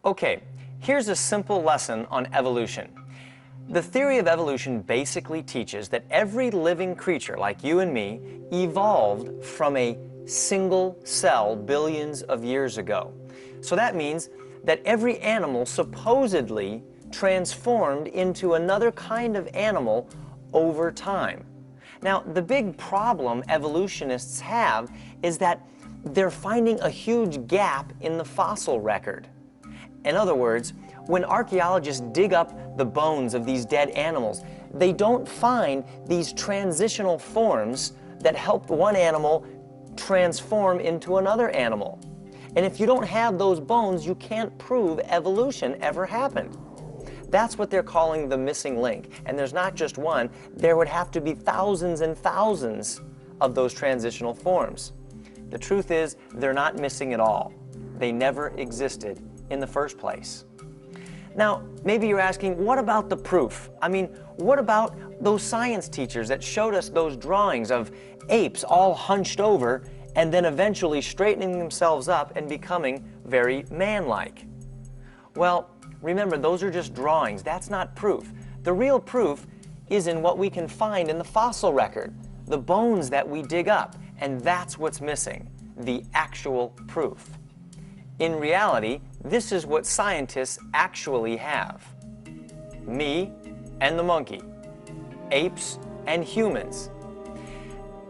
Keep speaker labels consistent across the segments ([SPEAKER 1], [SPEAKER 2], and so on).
[SPEAKER 1] Okay, here's a simple lesson on evolution. The theory of evolution basically teaches that every living creature, like you and me, evolved from a single cell billions of years ago. So that means that every animal supposedly transformed into another kind of animal over time. Now, the big problem evolutionists have is that they're finding a huge gap in the fossil record. In other words, when archaeologists dig up the bones of these dead animals, they don't find these transitional forms that helped one animal transform into another animal. And if you don't have those bones, you can't prove evolution ever happened. That's what they're calling the missing link. And there's not just one, there would have to be thousands and thousands of those transitional forms. The truth is, they're not missing at all. They never existed in the first place. Now, maybe you're asking, what about the proof? I mean, what about those science teachers that showed us those drawings of apes all hunched over and then eventually straightening themselves up and becoming very man-like? Well, remember, those are just drawings. That's not proof. The real proof is in what we can find in the fossil record, the bones that we dig up, and that's what's missing, the actual proof. In reality, this is what scientists actually have. Me and the monkey, apes and humans.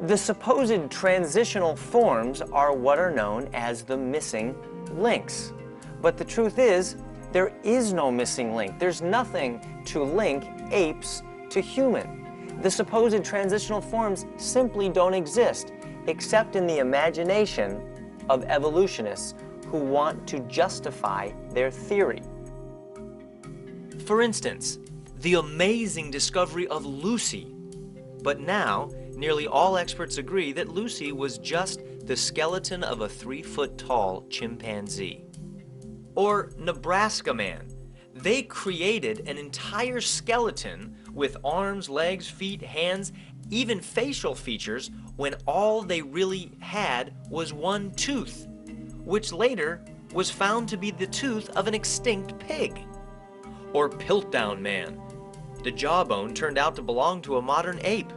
[SPEAKER 1] The supposed transitional forms are what are known as the missing links. But the truth is, there is no missing link. There's nothing to link apes to human. The supposed transitional forms simply don't exist, except in the imagination of evolutionists who want to justify their theory. For instance, the amazing discovery of Lucy. But now, nearly all experts agree that Lucy was just the skeleton of a 3-foot-tall chimpanzee. Or Nebraska Man. They created an entire skeleton with arms, legs, feet, hands, even facial features, when all they really had was one tooth, which later was found to be the tooth of an extinct pig. Or Piltdown Man. The jawbone turned out to belong to a modern ape.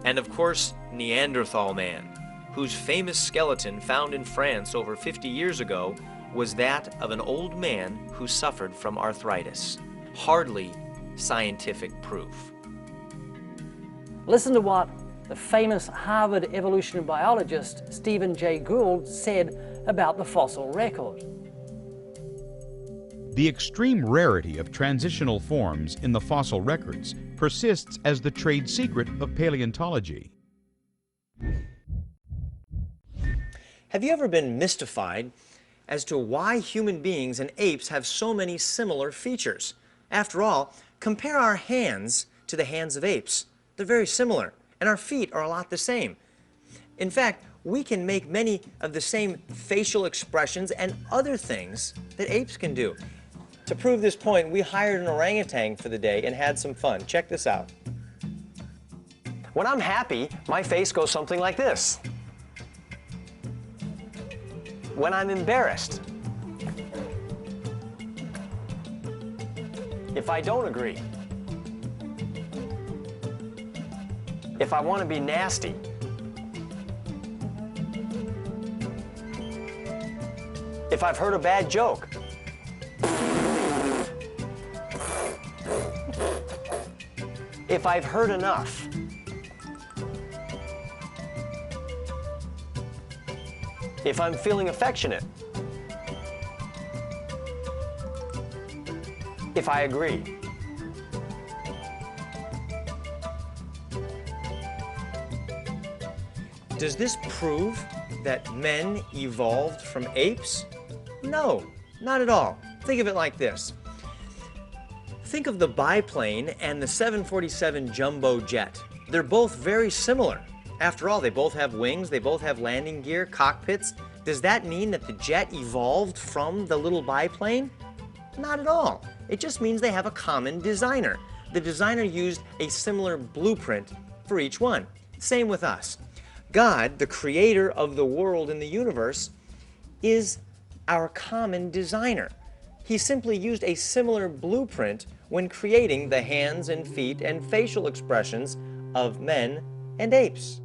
[SPEAKER 1] And of course, Neanderthal Man, whose famous skeleton found in France over 50 years ago was that of an old man who suffered from arthritis. Hardly scientific proof.
[SPEAKER 2] Listen to what the famous Harvard evolutionary biologist Stephen Jay Gould said about the fossil record.
[SPEAKER 3] The extreme rarity of transitional forms in the fossil records persists as the trade secret of paleontology.
[SPEAKER 1] Have you ever been mystified as to why human beings and apes have so many similar features? After all, compare our hands to the hands of apes. They're very similar, and our feet are a lot the same. In fact, we can make many of the same facial expressions and other things that apes can do. To prove this point, we hired an orangutan for the day and had some fun. Check this out. When I'm happy, my face goes something like this. When I'm embarrassed. If I don't agree. If I want to be nasty. If I've heard a bad joke. If I've heard enough. If I'm feeling affectionate. If I agree. Does this prove that men evolved from apes? No, not at all. Think of it like this. Think of the biplane and the 747 jumbo jet. They're both very similar. After all, they both have wings, they both have landing gear, cockpits. Does that mean that the jet evolved from the little biplane? Not at all. It just means they have a common designer. The designer used a similar blueprint for each one. Same with us. God, the creator of the world and the universe, is our common designer. He simply used a similar blueprint when creating the hands and feet and facial expressions of men and apes.